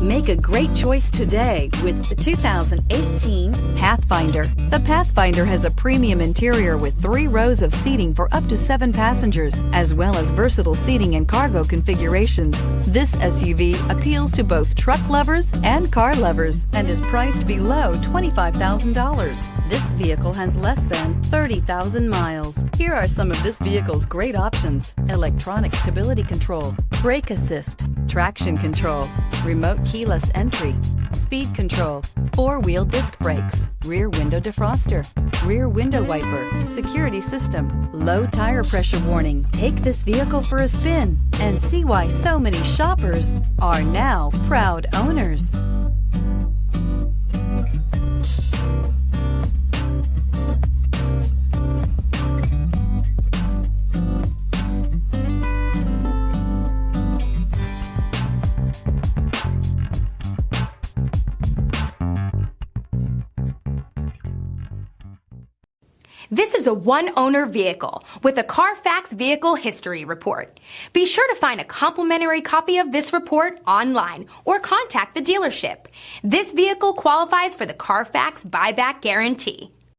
Make a great choice today with the 2018 Pathfinder. The Pathfinder has a premium interior with 3 rows of seating for up to 7 passengers, as well as versatile seating and cargo configurations. This SUV appeals to both truck lovers and car lovers and is priced below $25,000. This vehicle has less than 30,000 miles. Here are some of this vehicle's great options: electronic stability control, brake assist, traction control, remote keyless entry, speed control, 4-wheel disc brakes, rear window defroster, rear window wiper, security system, low tire pressure warning. Take this vehicle for a spin and see why so many shoppers are now proud owners. This is a one-owner vehicle with a Carfax Vehicle History Report. Be sure to find a complimentary copy of this report online or contact the dealership. This vehicle qualifies for the Carfax Buyback Guarantee.